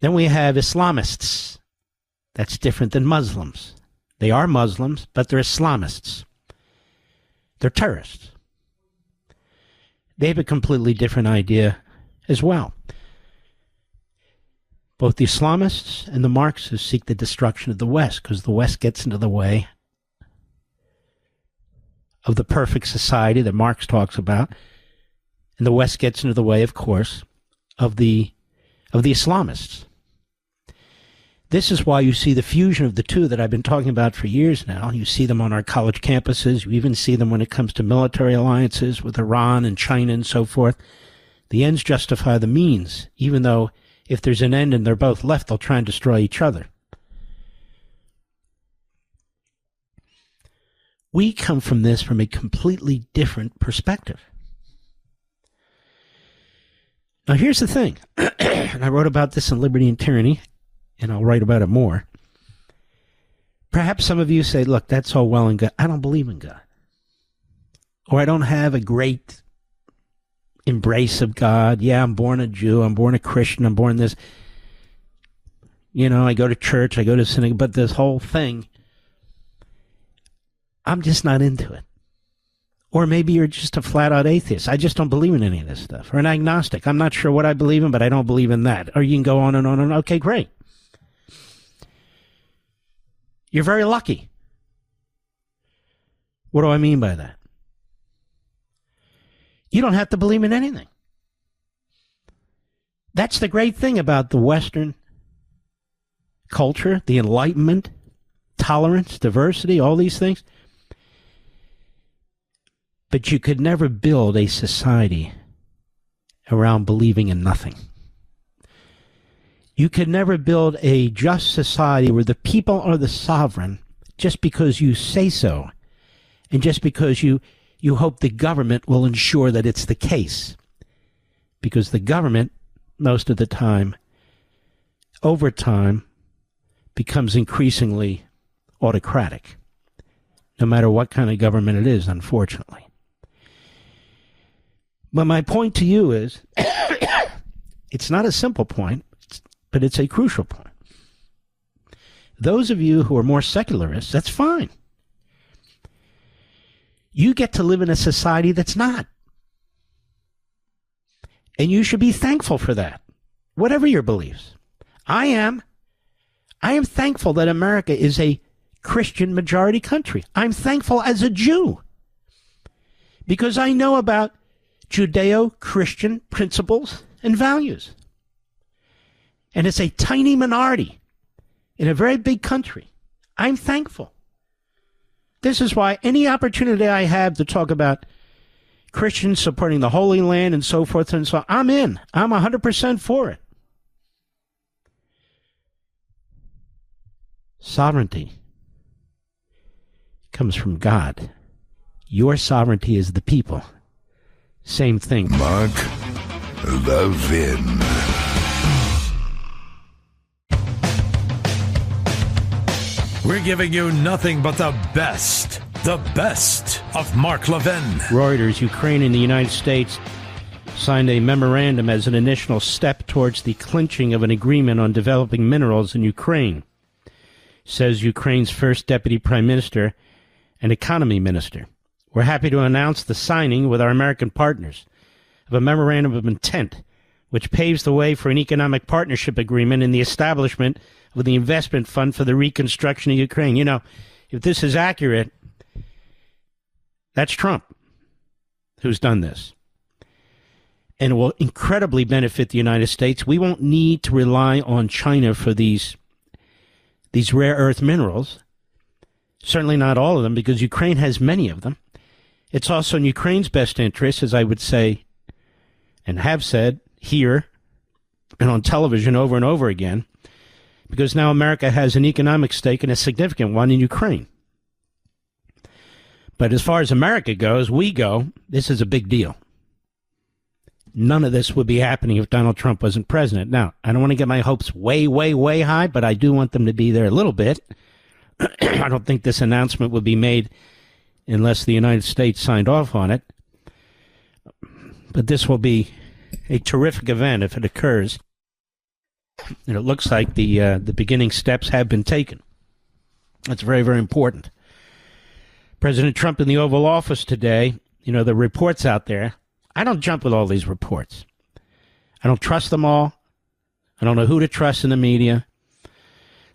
Then we have Islamists. That's different than Muslims. They are Muslims, but they're Islamists. They're terrorists. They have a completely different idea as well. Both the Islamists and the Marxists seek the destruction of the West because the West gets into the way of the perfect society that Marx talks about, and the West gets into the way, of course, of the Islamists. This is why you see the fusion of the two that I've been talking about for years now. You see them on our college campuses. You even see them when it comes to military alliances with Iran and China and so forth. The ends justify the means, even though if there's an end and they're both left, they'll try and destroy each other. We come from this from a completely different perspective. Now, here's the thing, and I wrote about this in Liberty and Tyranny, and I'll write about it more. Perhaps some of you say, look, that's all well and good. I don't believe in God. Or I don't have a great embrace of God. Yeah, I'm born a Jew. I'm born a Christian. I'm born this. You know, I go to church. I go to synagogue. But this whole thing, I'm just not into it. Or maybe you're just a flat-out atheist. I just don't believe in any of this stuff. Or an agnostic. I'm not sure what I believe in, but I don't believe in that. Or you can go on and on and on. Okay, great. You're very lucky. What do I mean by that? You don't have to believe in anything. That's the great thing about the Western culture, the Enlightenment, tolerance, diversity, all these things. But you could never build a society around believing in nothing. You could never build a just society where the people are the sovereign just because you say so, and just because you hope the government will ensure that it's the case. Because the government, most of the time, over time, becomes increasingly autocratic, no matter what kind of government it is, unfortunately. But my point to you is, it's not a simple point, but it's a crucial point. Those of you who are more secularists, that's fine. You get to live in a society that's not. And you should be thankful for that, whatever your beliefs. I am thankful that America is a Christian majority country. I'm thankful as a Jew because I know about Judeo-Christian principles and values. And it's a tiny minority in a very big country. I'm thankful. This is why any opportunity I have to talk about Christians supporting the Holy Land and so forth and so on, I'm in. I'm 100% for it. Sovereignty comes from God. Your sovereignty is the people. Same thing. Mark Levin. We're giving you nothing but the best of Mark Levin. Reuters, Ukraine and the United States signed a memorandum as an initial step towards the clinching of an agreement on developing minerals in Ukraine, says Ukraine's first deputy prime minister and economy minister. We're happy to announce the signing with our American partners of a memorandum of intent, which paves the way for an economic partnership agreement and the establishment of the investment fund for the reconstruction of Ukraine. You know, if this is accurate, that's Trump who's done this. And it will incredibly benefit the United States. We won't need to rely on China for these rare earth minerals. Certainly not all of them, because Ukraine has many of them. It's also in Ukraine's best interest, as I would say and have said here and on television over and over again, because now America has an economic stake, and a significant one, in Ukraine. But as far as America goes, this is a big deal. None of this would be happening if Donald Trump wasn't president. Now, I don't want to get my hopes way, way, way high, but I do want them to be there a little bit. I don't think this announcement would be made unless the United States signed off on it. But this will be a terrific event if it occurs. And it looks like the beginning steps have been taken. That's very, very important. President Trump in the Oval Office today, you know, the reports out there, I don't jump with all these reports. I don't trust them all. I don't know who to trust in the media.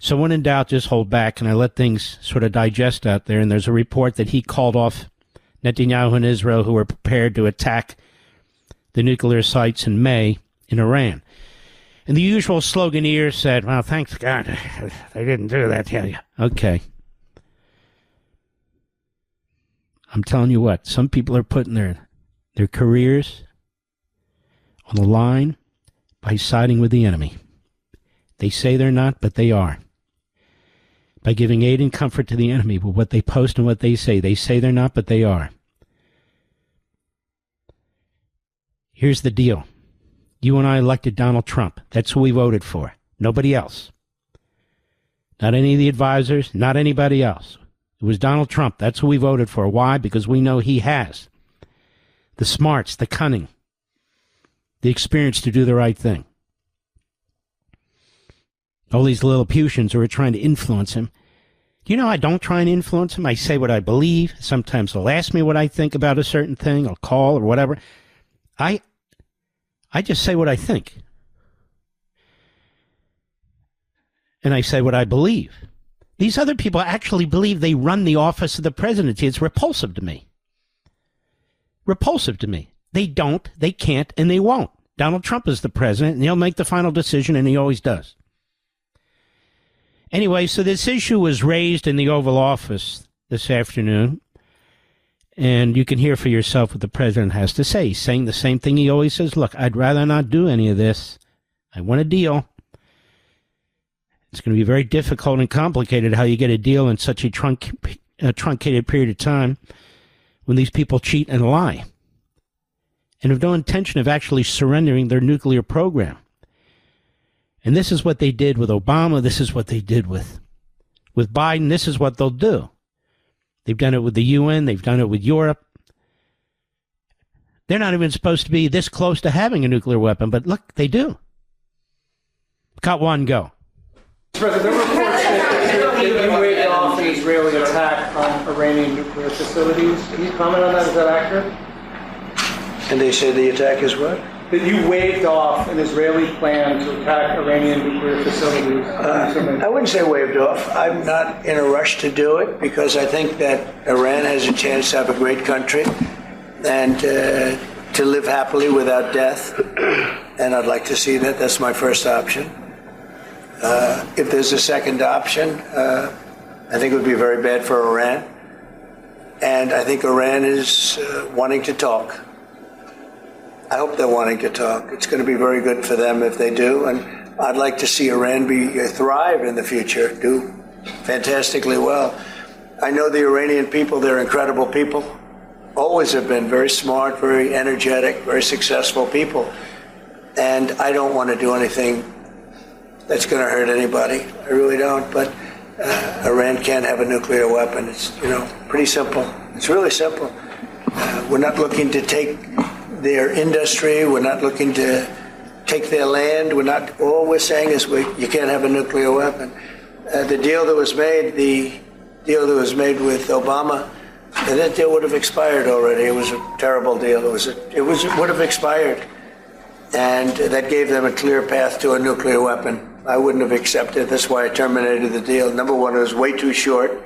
So when in doubt, just hold back, and I let things sort of digest out there. And there's a report that he called off Netanyahu and Israel, who were prepared to attack the nuclear sites in May in Iran. And the usual sloganeer said, well, thanks God they didn't do that to you. Okay. I'm telling you what, some people are putting their careers on the line by siding with the enemy. They say they're not, but they are. By giving aid and comfort to the enemy with what they post and what they say. They say they're not, but they are. Here's the deal. You and I elected Donald Trump. That's who we voted for. Nobody else. Not any of the advisors, not anybody else. It was Donald Trump. That's who we voted for. Why? Because we know he has the smarts, the cunning, the experience to do the right thing. All these Lilliputians who are trying to influence him. You know, I don't try and influence him. I say what I believe. Sometimes they'll ask me what I think about a certain thing. I'll call or whatever. I just say what I think. And I say what I believe. These other people actually believe they run the office of the presidency. It's repulsive to me. Repulsive to me. They don't, they can't, and they won't. Donald Trump is the president, and he'll make the final decision, and he always does. Anyway, so this issue was raised in the Oval Office this afternoon, and you can hear for yourself what the president has to say. He's saying the same thing he always says. Look, I'd rather not do any of this. I want a deal. It's going to be very difficult and complicated how you get a deal in such a truncated period of time when these people cheat and lie and have no intention of actually surrendering their nuclear program. And this is what they did with Obama. This is what they did with Biden. This is what they'll do. They've done it with the UN. They've done it with Europe. They're not even supposed to be this close to having a nuclear weapon, but look, they do. Cut one, go. President, there were reports that you waved off an Israeli attack on Iranian nuclear facilities. Can you comment on that? Is that accurate? And they say the attack is what? That you waved off an Israeli plan to attack Iranian nuclear facilities. I wouldn't say waved off. I'm not in a rush to do it because I think that Iran has a chance to have a great country and to live happily without death. And I'd like to see that. That's my first option. If there's a second option, I think it would be very bad for Iran. And I think Iran is wanting to talk. I hope they're wanting to talk. It's going to be very good for them if they do. And I'd like to see Iran thrive in the future, do fantastically well. I know the Iranian people, they're incredible people. Always have been very smart, very energetic, very successful people. And I don't want to do anything that's going to hurt anybody. I really don't. But Iran can't have a nuclear weapon. It's, pretty simple. It's really simple. We're not looking to take their industry. We're not looking to take their land. All we're saying is you can't have a nuclear weapon. The deal that was made with Obama, that deal would have expired already. It was a terrible deal. It would have expired. And that gave them a clear path to a nuclear weapon. I wouldn't have accepted it. That's why I terminated the deal. Number one, it was way too short.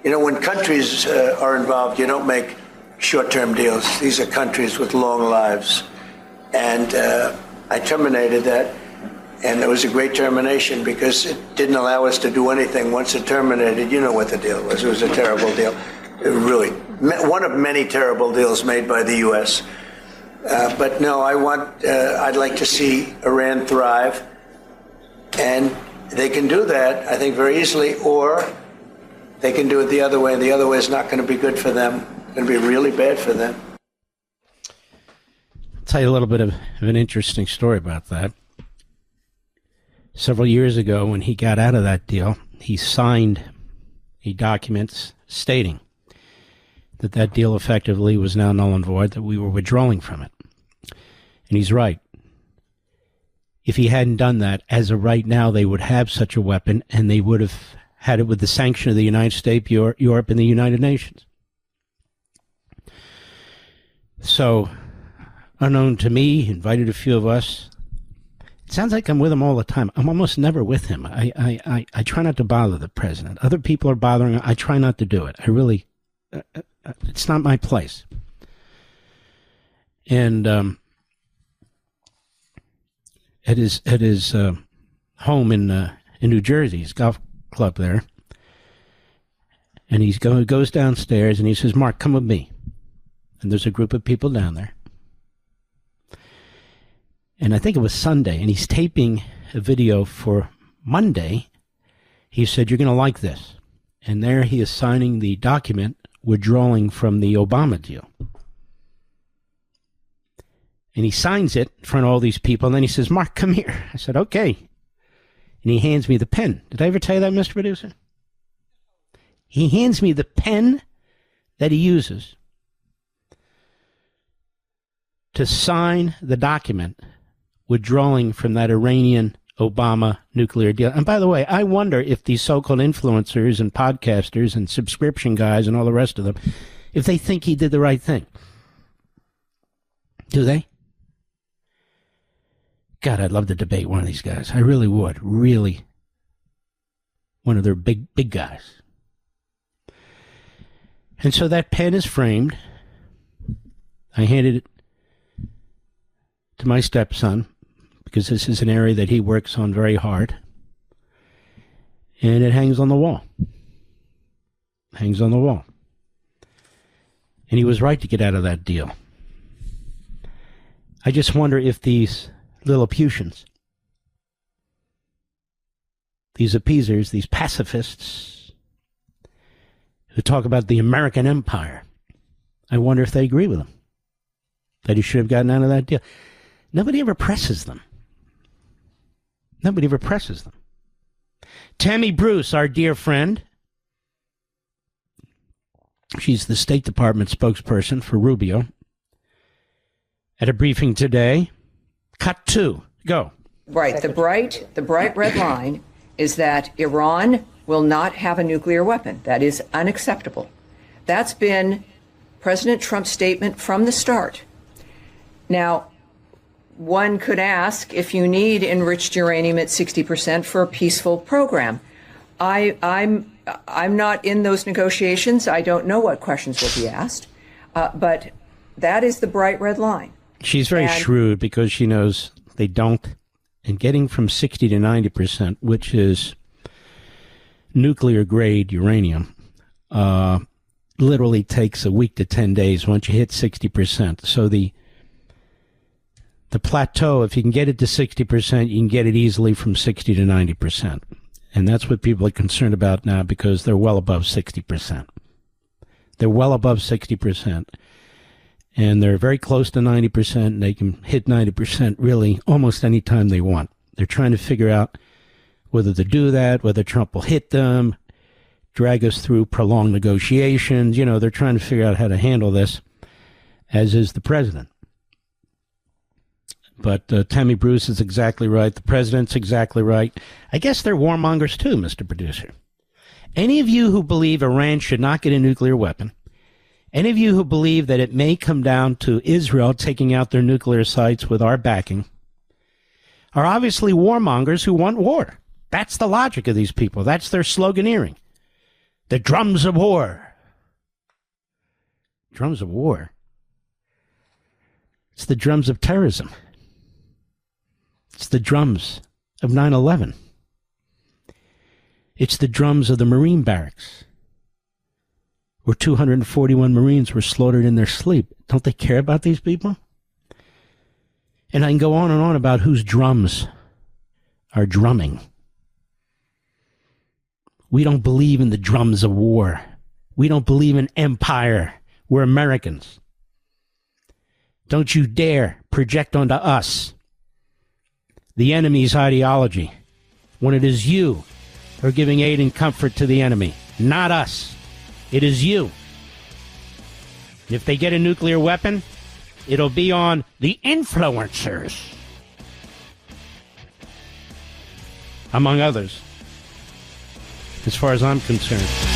When countries are involved, you don't make short-term deals. These are countries with long lives. And I terminated that. And it was a great termination because it didn't allow us to do anything. Once it terminated, you know what the deal was. It was a terrible deal. It really, one of many terrible deals made by the U.S. But no, I'd like to see Iran thrive. And they can do that, I think, very easily, or they can do it the other way, and the other way is not going to be good for them. It's going to be really bad for them. I'll tell you a little bit of an interesting story about that. Several years ago, when he got out of that deal, he signed a document stating that deal effectively was now null and void, that we were withdrawing from it. And he's right. If he hadn't done that, as of right now, they would have such a weapon, and they would have had it with the sanction of the United States, Europe, and the United Nations. So, unknown to me, invited a few of us. It sounds like I'm with him all the time. I'm almost never with him. I try not to bother the president. Other people are bothering him. I try not to do it. I really, it's not my place. And at his home in New Jersey, his golf club there. And he goes downstairs and he says, Mark, come with me. And there's a group of people down there. And I think it was Sunday, and he's taping a video for Monday. He said, you're going to like this. And there he is signing the document withdrawing from the Obama deal. And he signs it in front of all these people, and then he says, Mark, come here. I said, okay. And he hands me the pen. Did I ever tell you that, Mr. Producer? He hands me the pen that he uses to sign the document withdrawing from that Iranian-Obama nuclear deal. And by the way, I wonder if these so-called influencers and podcasters and subscription guys and all the rest of them, if they think he did the right thing. Do they? God, I'd love to debate one of these guys. I really would. Really. One of their big guys. And so that pen is framed. I handed it to my stepson because this is an area that he works on very hard. And it hangs on the wall. Hangs on the wall. And he was right to get out of that deal. I just wonder if these Lilliputians, these appeasers, these pacifists who talk about the American empire, I wonder if they agree with him, that he should have gotten out of that deal. Nobody ever presses them. Nobody ever presses them. Tammy Bruce, our dear friend, she's the State Department spokesperson for Rubio, at a briefing today. Cut 2. Go. Right. The bright red line is that Iran will not have a nuclear weapon. That is unacceptable. That's been President Trump's statement from the start. Now, one could ask if you need enriched uranium at 60% for a peaceful program. I'm not in those negotiations. I don't know what questions will be asked, but that is the bright red line. She's very shrewd because she knows they don't. And getting from 60 to 90%, which is nuclear-grade uranium, literally takes a week to 10 days once you hit 60%. So the plateau, if you can get it to 60%, you can get it easily from 60 to 90%. And that's what people are concerned about now because they're well above 60%. They're well above 60%. And they're very close to 90%, and they can hit 90% really almost any time they want. They're trying to figure out whether to do that, whether Trump will hit them, drag us through prolonged negotiations. You know, they're trying to figure out how to handle this, as is the president. But Tammy Bruce is exactly right. The president's exactly right. I guess they're warmongers too, Mr. Producer. Any of you who believe Iran should not get a nuclear weapon, any of you who believe that it may come down to Israel taking out their nuclear sites with our backing are obviously warmongers who want war. That's the logic of these people. That's their sloganeering. The drums of war. Drums of war. It's the drums of terrorism. It's the drums of 9/11. It's the drums of the Marine barracks, where 241 Marines were slaughtered in their sleep. Don't they care about these people? And I can go on and on about whose drums are drumming. We don't believe in the drums of war. We don't believe in empire. We're Americans. Don't you dare project onto us the enemy's ideology when it is you who are giving aid and comfort to the enemy, not us. It is you. And if they get a nuclear weapon, it'll be on the influencers, among others, as far as I'm concerned.